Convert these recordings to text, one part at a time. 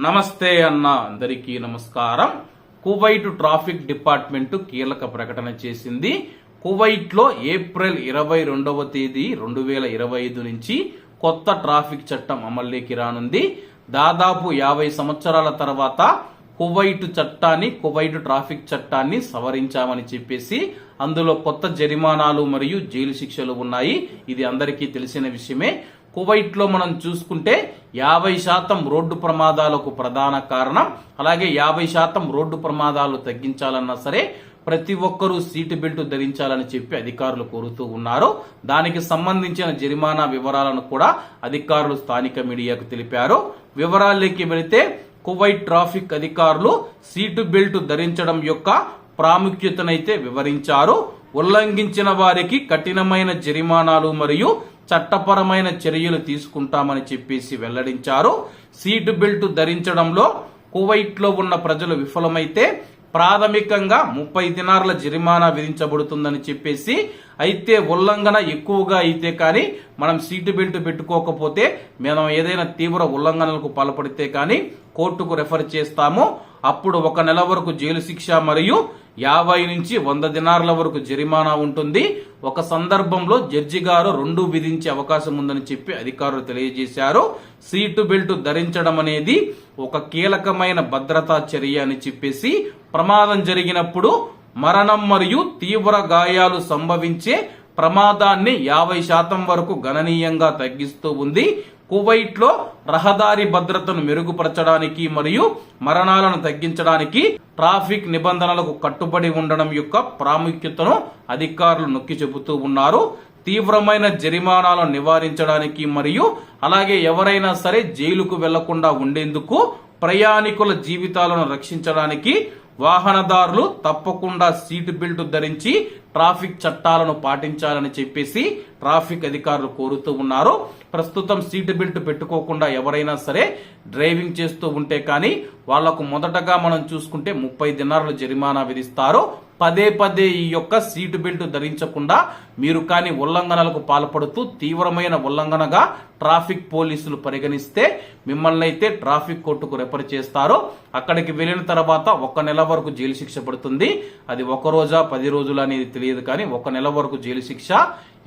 నమస్తే అన్న, అందరికీ నమస్కారం. కువైట్ ట్రాఫిక్ డిపార్ట్మెంట్ కీలక ప్రకటన చేసింది. కువైట్ లో ఏప్రిల్ 22వ తేదీ 2025 నుంచి కొత్త ట్రాఫిక్ చట్టం అమల్లోకి రానుంది. దాదాపు 50 సంవత్సరాల తర్వాత కువైట్ ట్రాఫిక్ చట్టాన్ని సవరించామని చెప్పేసి అందులో కొత్త జరిమానాలు మరియు జైలు శిక్షలు ఉన్నాయి. ఇది అందరికీ తెలిసిన విషయమే. కువైట్ లో మనం చూసుకుంటే 50% రోడ్డు ప్రమాదాలకు ప్రధాన కారణం. అలాగే 50% రోడ్డు ప్రమాదాలు తగ్గించాలన్నా సరే ప్రతి ఒక్కరూ సీటు బెల్ట్ ధరించాలని చెప్పి అధికారులు కోరుతూ ఉన్నారు. దానికి సంబంధించిన జరిమానా వివరాలను కూడా అధికారులు స్థానిక మీడియాకు తెలిపారు. వివరాల్లోకి వెళితే కువైట్ ట్రాఫిక్ అధికారులు సీటు బెల్ట్ ధరించడం యొక్క ప్రాముఖ్యతనైతే వివరించారు. ఉల్లంఘించిన వారికి కఠినమైన జరిమానాలు మరియు చట్టపరమైన చర్యలు తీసుకుంటామని చెప్పేసి వెల్లడించారు. సీటు బెల్ట్ ధరించడంలో కువైట్ లో ఉన్న ప్రజలు విఫలమైతే ప్రాథమికంగా 30 దినార్ల జరిమానా విధించబడుతుందని చెప్పేసి, అయితే ఉల్లంఘన ఎక్కువగా అయితే కానీ మనం సీటు బెల్ట్ పెట్టుకోకపోతే మనం ఏదైనా తీవ్ర ఉల్లంఘనలకు పాల్పడితే కానీ కోర్టుకు రెఫర్ చేస్తాము. అప్పుడు 1 నెల వరకు జైలు శిక్ష మరియు 50 నుంచి 100 దినార్ల వరకు జరిమానా ఉంటుంది. ఒక సందర్భంలో జడ్జి గారు 2 విధించే అవకాశం ఉందని చెప్పి అధికారులు తెలియజేశారు. సీటు బెల్ట్ ధరించడం అనేది ఒక కీలకమైన భద్రతా చర్య అని చెప్పేసి, ప్రమాదం జరిగినప్పుడు మరణం మరియు తీవ్ర గాయాలు సంభవించే ప్రమాదాన్ని 50% వరకు గణనీయంగా తగ్గిస్తూ ఉంది. కువైట్ లో రహదారి భద్రతను మెరుగుపరచడానికి మరియు మరణాలను తగ్గించడానికి ట్రాఫిక్ నిబంధనలకు కట్టుబడి ఉండడం యొక్క ప్రాముఖ్యతను అధికారులు నొక్కి చెబుతూ ఉన్నారు. తీవ్రమైన జరిమానాలను నివారించడానికి మరియు అలాగే ఎవరైనా సరే జైలుకు వెళ్లకుండా ఉండేందుకు, ప్రయాణికుల జీవితాలను రక్షించడానికి వాహనదారులు తప్పకుండా సీటు బెల్ట్ ధరించి ట్రాఫిక్ చట్టాలను పాటించాలని చెప్పేసి ట్రాఫిక్ అధికారులు కోరుతూ ఉన్నారు. ప్రస్తుతం సీటు బెల్ట్ పెట్టుకోకుండా ఎవరైనా సరే డ్రైవింగ్ చేస్తూ ఉంటే కానీ వాళ్లకు మొదటగా మనం చూసుకుంటే 30 దినార్ల జరిమానా విధిస్తారు. పదే ఈ యొక్క సీటు బెల్ట్ ధరించకుండా మీరు కానీ ఉల్లంఘనలకు పాల్పడుతూ తీవ్రమైన ఉల్లంఘనగా ట్రాఫిక్ పోలీసులు పరిగణిస్తే మిమ్మల్ని అయితే ట్రాఫిక్ కోర్టుకు రెఫర్ చేస్తారు. అక్కడికి వెళ్లిన తర్వాత 1 నెల వరకు జైలు శిక్ష పడుతుంది. అది 1 రోజా 10 రోజులు అనేది తెలియదు కానీ 1 నెల వరకు జైలు శిక్ష,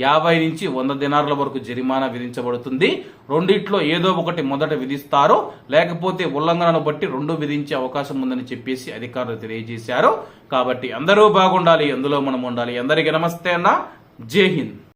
50 నుంచి 100 దినార్ల వరకు జరిమానా విధించబడుతుంది. రెండిట్లో ఏదో ఒకటి మొదట విధిస్తారు, లేకపోతే ఉల్లంఘనను బట్టి 2 విధించే అవకాశం ఉందని చెప్పేసి అధికారులు తెలియజేశారు. కాబట్టి అందరూ బాగుండాలి, అందులో మనం ఉండాలి. అందరికీ నమస్తే అన్న, జై హింద్.